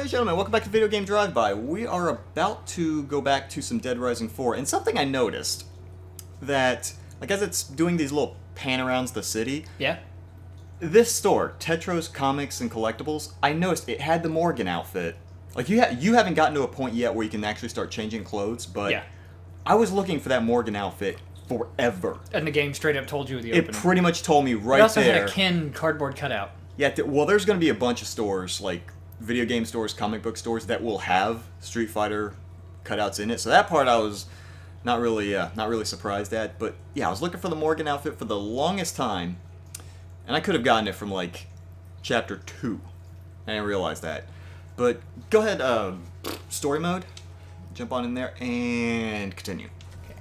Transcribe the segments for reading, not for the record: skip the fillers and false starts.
Ladies and gentlemen, welcome back to Video Game Drive-By. We are about to go back to some Dead Rising 4, and something I noticed, that, like as it's doing these little pan-arounds the city, Yeah? this store, Tetro's Comics and Collectibles, I noticed it had the Morgan outfit. Like, you haven't gotten to a point yet where you can actually start changing clothes, but Yeah. I was looking for that Morgan outfit forever. And the game straight up told you at the It opening. pretty much told me right It also there. had a Ken cardboard cutout. Yeah, well, there's going to be a bunch of stores, like video game stores, comic book stores, that will have Street Fighter cutouts in it. So that part I was not really surprised at. But yeah, I was looking for the Morgan outfit for the longest time, and I could have gotten it from like Chapter 2. I didn't realize that. But go ahead, story mode. Jump on in there and continue. Okay.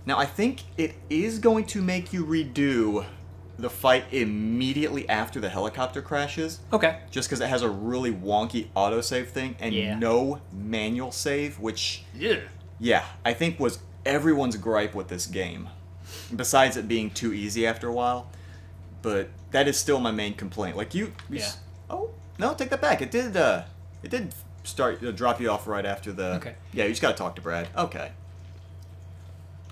Now I think it is going to make you redo the fight immediately after the helicopter crashes. Okay. Just because it has a really wonky autosave thing and no manual save, which, yeah, I think was everyone's gripe with this game. Besides it being too easy after a while. But that is still my main complaint. Like, oh, no, take that back. It did start drop you off right after the... Okay. Yeah, you just gotta talk to Brad. Okay.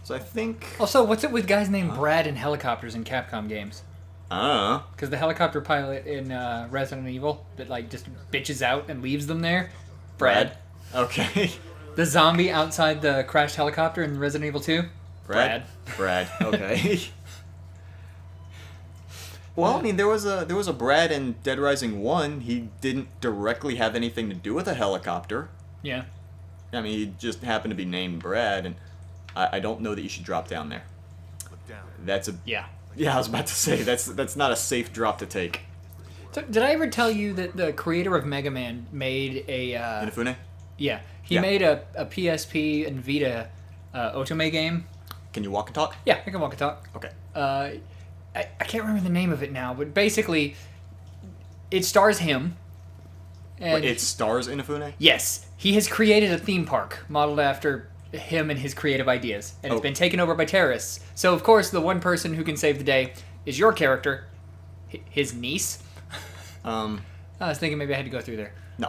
So I think... Also, what's it with guys named Brad in helicopters in Capcom games? Because the helicopter pilot in Resident Evil that like just bitches out and leaves them there. Brad. Okay. The zombie outside the crashed helicopter in Resident Evil 2. Brad. Okay. Well, I mean, there was a Brad in Dead Rising 1. He didn't directly have anything to do with a helicopter. Yeah. I mean, he just happened to be named Brad, and I don't know that you should drop down there. Look down. That's a... Yeah. Yeah, I was about to say, that's not a safe drop to take. So, did I ever tell you that the creator of Mega Man made a... Inafune? Yeah. He made a PSP and Vita Otome game. Can you walk and talk? Yeah, I can walk and talk. Okay. I can't remember the name of it now, but basically, it stars him. And Wait, it stars Inafune? yes, he has created a theme park modeled after him and his creative ideas, and it's been taken over by terrorists. So, of course, the one person who can save the day is your character, his niece. I was thinking maybe I had to go through there. No.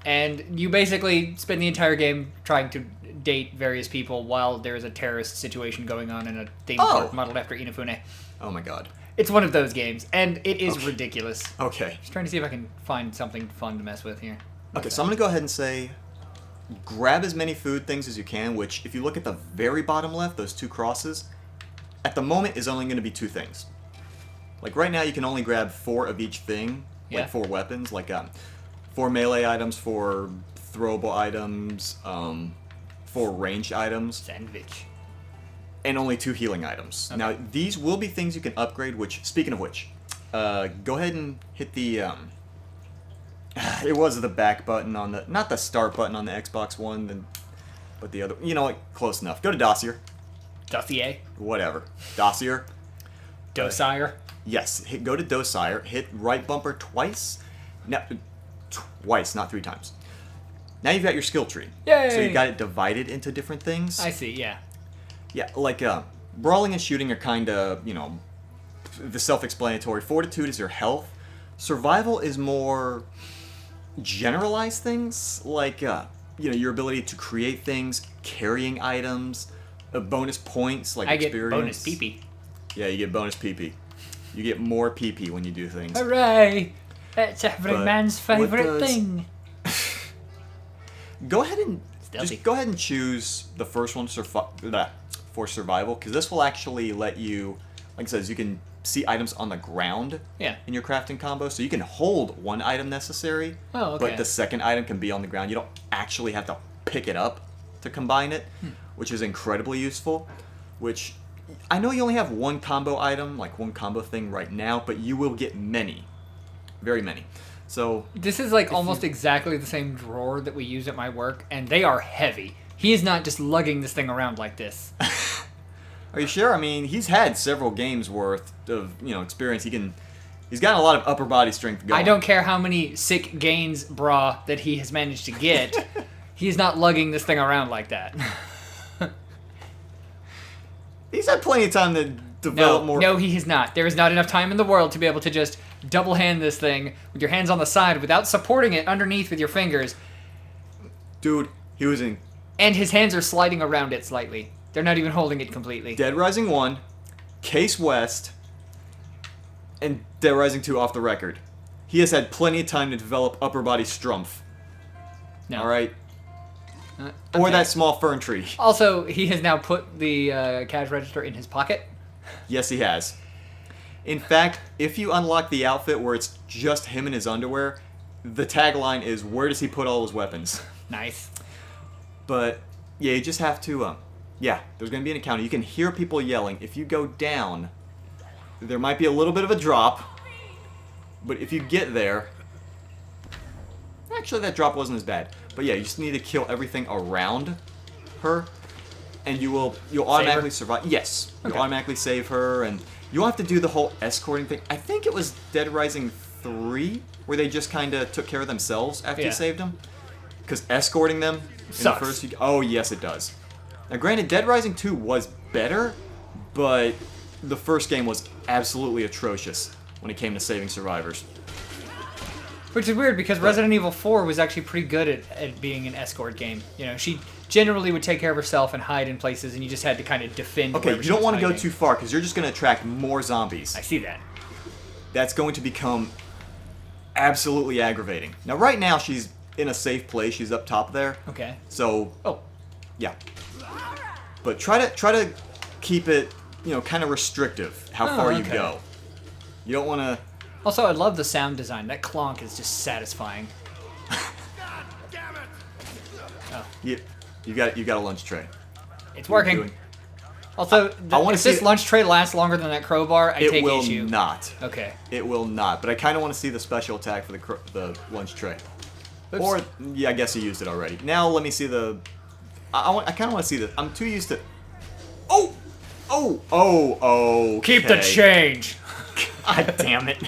And you basically spend the entire game trying to date various people while there is a terrorist situation going on in a theme park modeled after Inafune. Oh my god. It's one of those games, and it is ridiculous. Okay. Just trying to see if I can find something fun to mess with here. Okay, so I'm going to go ahead and say, grab as many food things as you can, which, if you look at the very bottom left, those two crosses, at the moment is only going to be two things. Like, right now you can only grab 4 of each thing, like 4 weapons, like 4 melee items, 4 throwable items, 4 ranged items. Sandwich. And only 2 healing items. Okay. Now, these will be things you can upgrade, which, speaking of which, go ahead and hit the, it was the back button on the, not the start button on the Xbox One, but the other, you know what, close enough. Go to Dossier. Dossier. Whatever. Dossier. Dossier. Yes, go to Dossier, hit right bumper twice. Now, twice, not 3 times. Now you've got your skill tree. Yay! So you got it divided into different things. I see, yeah. Yeah, like, brawling and shooting are kind of, you know, the self-explanatory. Fortitude is your health. Survival is more generalized things, like, you know, your ability to create things, carrying items, bonus points, like experience. I get bonus PP. Yeah, you get bonus PP. You get more PP when you do things. Hooray! That's every man's favorite does- thing. Go ahead and Stealthy. just go ahead and choose the first one for survival, because this will actually let you, like it says, you can see items on the ground in your crafting combo, so you can hold one item necessary, but the second item can be on the ground. You don't actually have to pick it up to combine it, which is incredibly useful, which I know you only have one combo item, like one combo thing right now, but you will get many. Very many. So this is like almost exactly the same drawer that we use at my work, and they are heavy. He is not just lugging this thing around like this. Are you sure? I mean, he's had several games worth of, you know, experience. He's got a lot of upper body strength going. I don't care how many sick gains bra that he has managed to get. He's not lugging this thing around like that. He's had plenty of time to develop more... No, he has not. There is not enough time in the world to be able to just double hand this thing with your hands on the side without supporting it underneath with your fingers. Dude, he was in... And his hands are sliding around it slightly. They're not even holding it completely. Dead Rising 1, Case West, and Dead Rising 2 off the record. He has had plenty of time to develop upper body strumph. No. Alright? Okay. Or that small fern tree. Also, he has now put the cash register in his pocket. Yes, he has. In fact, if you unlock the outfit where it's just him in his underwear, the tagline is, where does he put all his weapons? Nice. But, yeah, you just have to, yeah, there's going to be an encounter. You can hear people yelling. If you go down, there might be a little bit of a drop. But if you get there... Actually, that drop wasn't as bad. But yeah, you just need to kill everything around her. And you'll automatically survive. Yes. You'll automatically save her. And you won't have to do the whole escorting thing. I think it was Dead Rising 3 where they just kind of took care of themselves after you saved them. Because escorting them in the first few... Oh, yes, it does. Now, granted, Dead Rising 2 was better, but the first game was absolutely atrocious when it came to saving survivors. Which is weird, because Resident Evil 4 was actually pretty good at being an escort game. You know, she generally would take care of herself and hide in places, and you just had to kind of defend. Okay, you don't want to go too far, because you're just going to attract more zombies. I see that. That's going to become absolutely aggravating. Now, right now, she's in a safe place. She's up top there. Okay. So, yeah. But try to keep it, you know, kind of restrictive, how far you go. You don't want to... Also, I love the sound design. That clonk is just satisfying. God damn it! Oh. You got a lunch tray. It's working. Also, if this lunch tray lasts longer than that crowbar, I take issue. It will not. Okay. It will not. But I kind of want to see the special attack for the lunch tray. Oops. Or, yeah, I guess you used it already. Now let me see the... I kind of want to see this. I'm too used to... Oh! Oh, Keep the change! God damn it.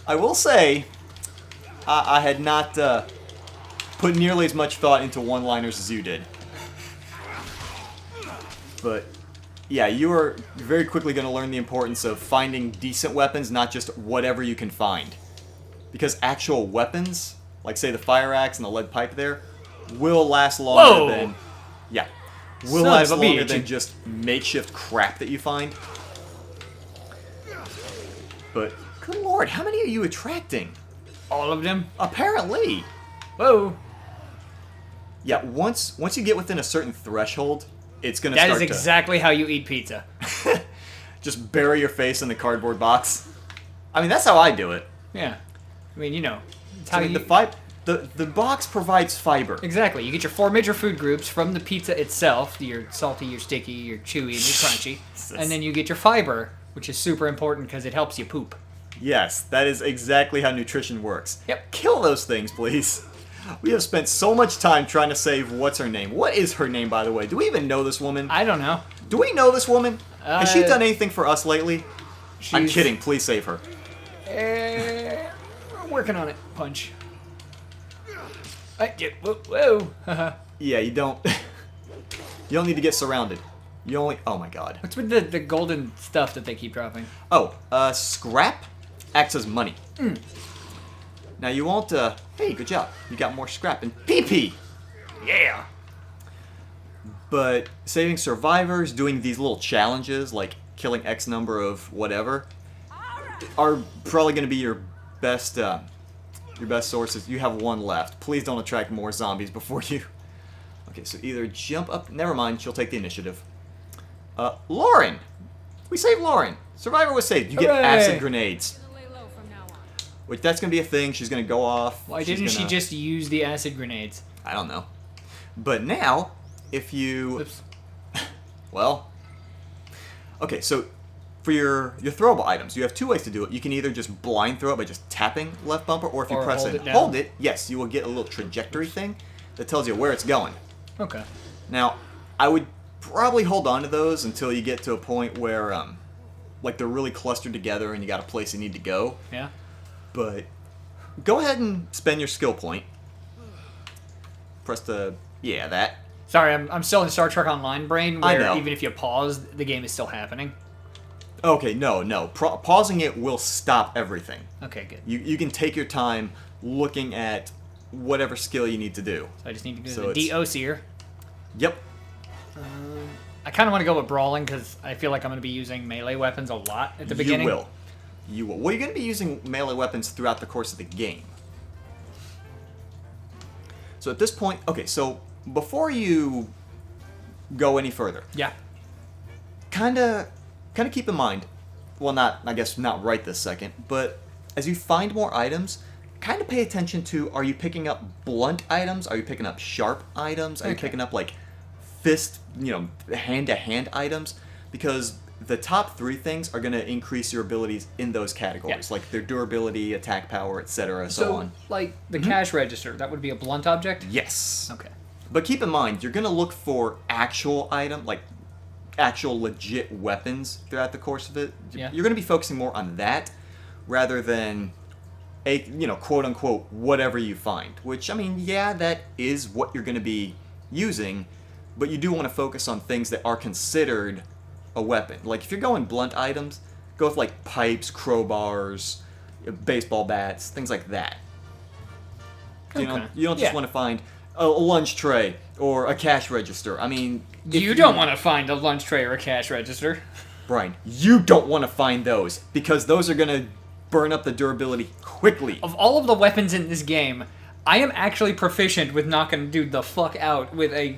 I will say, I had not put nearly as much thought into one-liners as you did. But, yeah, you are very quickly going to learn the importance of finding decent weapons, not just whatever you can find. Because actual weapons, like, say, the fire axe and the lead pipe there, will last longer than... Yeah. Will last longer than just makeshift crap that you find. But, good lord, how many are you attracting? All of them? Apparently. Whoa. Yeah, once you get within a certain threshold, it's going to start to... That is exactly how you eat pizza. Just bury your face in the cardboard box. I mean, that's how I do it. Yeah. I mean, you know. It's how the box provides fiber. Exactly. You get your 4 major food groups from the pizza itself. Your salty, your sticky, your chewy, and your crunchy. And then you get your fiber, which is super important because it helps you poop. Yes, that is exactly how nutrition works. Yep. Kill those things, please. We have spent so much time trying to save what's her name. What is her name, by the way? Do we even know this woman? I don't know. Do we know this woman? Has she done anything for us lately? I'm kidding. Please save her. We're working on it. Punch. Whoa. Yeah, you don't... You don't need to get surrounded. You only... Oh my god. What's with the golden stuff that they keep dropping? Oh, scrap acts as money. Now you won't, hey, good job. You got more scrap and PP! Yeah! But saving survivors, doing these little challenges, like killing X number of whatever, are probably going to be your best sources. You have one left. Please don't attract more zombies before you... Okay, so either jump up... Never mind, she'll take the initiative. Lauren! We saved Lauren. Survivor was saved. You get acid grenades. Which, that's going to be a thing. She's going to go off. Why didn't she just use the acid grenades? I don't know. But now, if you... Oops. Well... Okay, so for your throwable items, you have 2 ways to do it. You can either just blind throw it by just tapping left bumper, or if you press it and hold it, yes, you will get a little trajectory thing that tells you where it's going. Okay. Now, I would probably hold on to those until you get to a point where, like, they're really clustered together and you got a place you need to go. Yeah. But go ahead and spend your skill point. Press the... Yeah, that. Sorry, I'm still in Star Trek Online brain, I where know. even if you pause, the game is still happening. Okay, no. Pausing it will stop everything. Okay, good. You can take your time looking at whatever skill you need to do. So I just need to go So to the it's- DO-seer. Yep. I kind of want to go with brawling because I feel like I'm going to be using melee weapons a lot at the beginning. You will. Well, you're going to be using melee weapons throughout the course of the game. So at this point, okay, so before you go any further, Yeah. kind of keep in mind, well, not right this second, but as you find more items, kind of pay attention to, are you picking up blunt items? Are you picking up sharp items? Are you Okay. picking up like fist, hand-to-hand items? Because the top 3 things are going to increase your abilities in those categories, Yeah. like their durability, attack power, etc., so on. like the cash register, that would be a blunt object? Yes. Okay. But keep in mind, you're going to look for actual actual legit weapons throughout the course of it. Yeah. You're going to be focusing more on that rather than a, quote unquote, whatever you find. Which, I mean, yeah, that is what you're going to be using, but you do want to focus on things that are considered a weapon. Like, if you're going blunt items, go with, like, pipes, crowbars, baseball bats, things like that. You Okay. don't just Yeah. want to find a lunch tray or a cash register. I mean, if You don't want to find a lunch tray or a cash register. Brian, you don't want to find those because those are going to burn up the durability quickly. Of all of the weapons in this game, I am actually proficient with knocking a dude the fuck out with a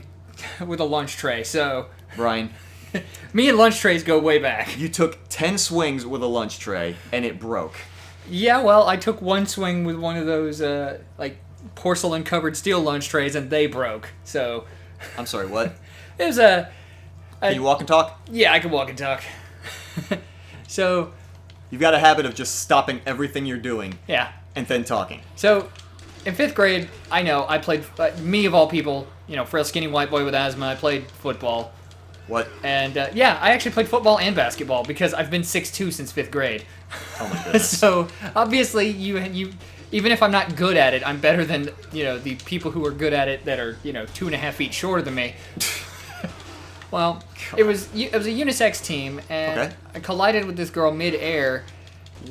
lunch tray. So Brian, me and lunch trays go way back. you took 10 swings with a lunch tray and it broke. Yeah, well, I took one swing with one of those like porcelain covered steel lunch trays and they broke. So I'm sorry, what? it was a Can you walk and talk? yeah, I can walk and talk. So You've got a habit of just stopping everything you're doing yeah. and then talking. So, in 5th grade, I played, me of all people, frail skinny white boy with asthma, I played football. What? And, yeah, I actually played football and basketball because I've been 6'2" since 5th grade. Oh my goodness. So, obviously, you even if I'm not good at it, I'm better than, the people who are good at it that are, 2.5 feet shorter than me. Well, it was a unisex team, and Okay. I collided with this girl mid-air,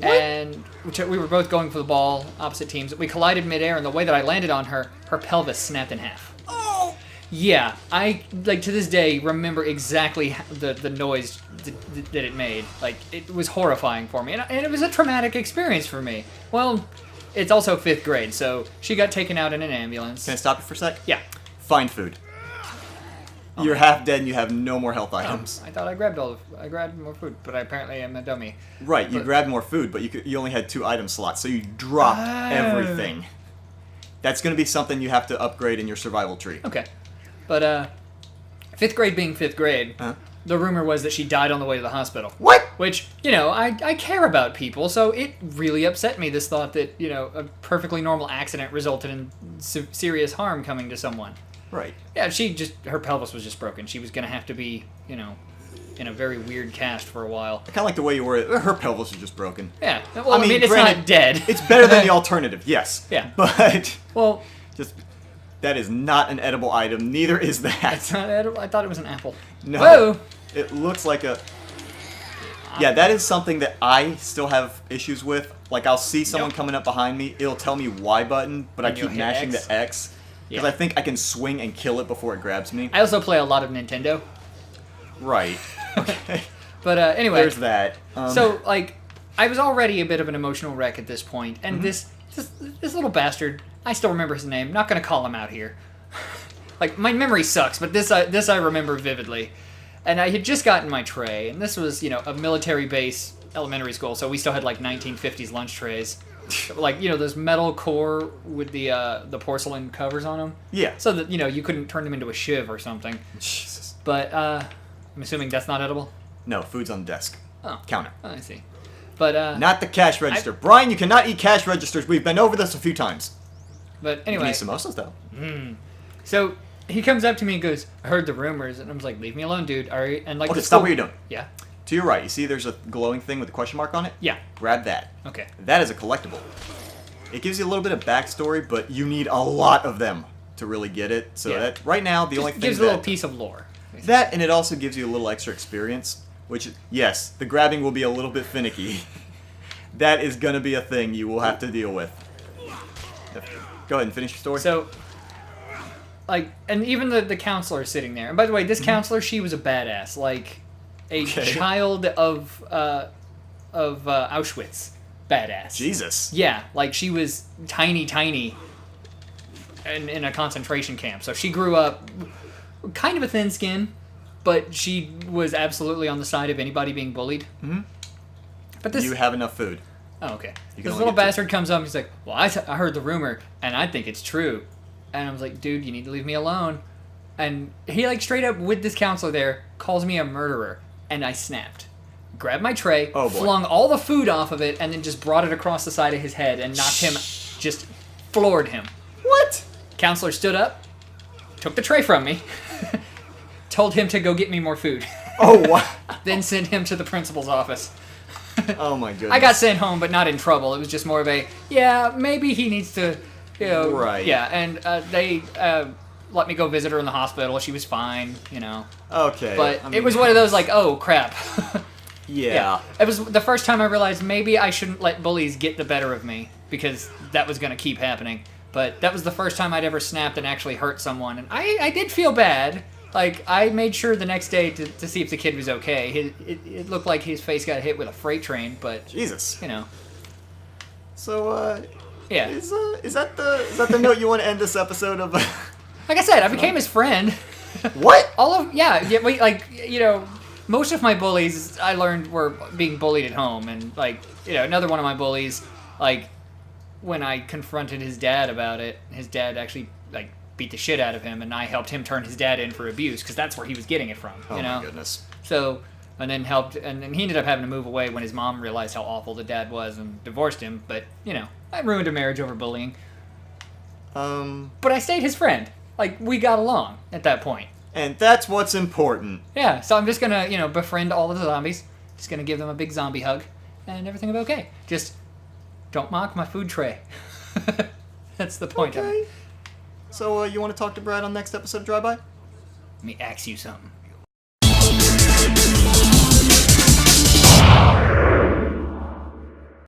and we were both going for the ball, opposite teams. We collided mid-air, and the way that I landed on her, her pelvis snapped in half. Oh! Yeah, I, to this day, remember exactly the noise that it made. Like, it was horrifying for me, and it was a traumatic experience for me. Well, it's also 5th grade, so she got taken out in an ambulance. Can I stop you for a sec? Yeah. Find food. You're half dead and you have no more health items. I thought I grabbed more food, but I apparently am a dummy. Right, you grabbed more food, but you only had 2 item slots, so you dropped everything. That's going to be something you have to upgrade in your survival tree. Okay. But, 5th grade being 5th grade, Huh? the rumor was that she died on the way to the hospital. What? Which, I care about people, so it really upset me, this thought that, a perfectly normal accident resulted in serious harm coming to someone. Right. Yeah, her pelvis was just broken. She was going to have to be, in a very weird cast for a while. I kind of like the way you were. Her pelvis is just broken. Yeah. Well, I mean it's granted, not dead. It's better than the alternative, yes. Yeah. But Well, just that is not an edible item. Neither is that. it's not edible. I thought it was an apple. No. Whoa! It looks like a. Yeah, that is something that I still have issues with. Like, I'll see someone Yep. coming up behind me. It'll tell me Y button, but I And you'll keep hit mashing X. the X. Because Yeah. I think I can swing and kill it before it grabs me. I also play a lot of Nintendo. Right. Okay. But anyway. There's that. So, I was already a bit of an emotional wreck at this point, and this little bastard, I still remember his name, not gonna call him out here. My memory sucks, but this I remember vividly. And I had just gotten my tray, and this was, a military base elementary school, so we still had 1950s lunch trays. Those metal core with the porcelain covers on them. Yeah. So that, you couldn't turn them into a shiv or something. Jesus. But, I'm assuming that's not edible? No, food's on the desk. Oh. Counter. Oh, I see. But, Not the cash register. Brian, you cannot eat cash registers. We've been over this a few times. but You can anyway. eat samosas, though. So he comes up to me and goes, I heard the rumors, and I was like, leave me alone, dude. All right. And Okay, the stop school- what you're doing. Yeah. To your right, you see there's a glowing thing with a question mark on it? Yeah. Grab that. Okay. That is a collectible. It gives you a little bit of backstory, but you need a lot of them. to really get it. So Yeah. that right now the only thing gives a little piece of lore. that, and it also gives you a little extra experience. Which, yes, the grabbing will be a little bit finicky. That is going to be a thing you will have to deal with. Go ahead and finish your story. So, like, and even the counselor is sitting there. And by the way, this counselor, she was a badass, like a child of Auschwitz, badass. Jesus. Yeah, like she was tiny, in a concentration camp. So she grew up kind of a thin skin, but she was absolutely on the side of anybody being bullied. Mm-hmm. But this, you have enough food. Oh, okay. You This little bastard comes up and he's like, well, I heard the rumor, and I think it's true. And I was like, dude, you need to leave me alone. And he, like, straight up, with this counselor there, calls me a murderer. And I snapped. Grabbed my tray, flung all the food off of it, and then just brought it across the side of his head and knocked him, just floored him. What? Counselor stood up, took the tray from me, told him to go get me more food. Oh, wow. Then sent him to the principal's office. Oh my goodness. I got sent home, but not in trouble. It was just more of a, yeah, maybe he needs to, you know. Right. Yeah, and they let me go visit her in the hospital. She was fine, you know. Okay. But it was one of those, like, oh, crap. Yeah. It was the first time I realized maybe I shouldn't let bullies get the better of me, because that was going to keep happening. But that was the first time I'd ever snapped and actually hurt someone. And I did feel bad. Like, I made sure the next day to see if the kid was okay. It looked like his face got hit with a freight train, but... Jesus. You know. So, yeah. Is that the note you want to end this episode of? Like I said, I became his friend. What? Most of my bullies I learned were being bullied at home, and another one of my bullies, when I confronted his dad about it, his dad actually beat the shit out of him, and I helped him turn his dad in for abuse because that's where he was getting it from. Oh my goodness. So, and then he ended up having to move away when his mom realized how awful the dad was and divorced him. But I ruined a marriage over bullying. But I stayed his friend. We got along at that point. And that's what's important. Yeah, so I'm just gonna, befriend all of the zombies. Just gonna give them a big zombie hug, and everything will be okay. Just don't mock my food tray. That's the point of it. So, you want to talk to Brad on next episode of Drive By? Let me ask you something.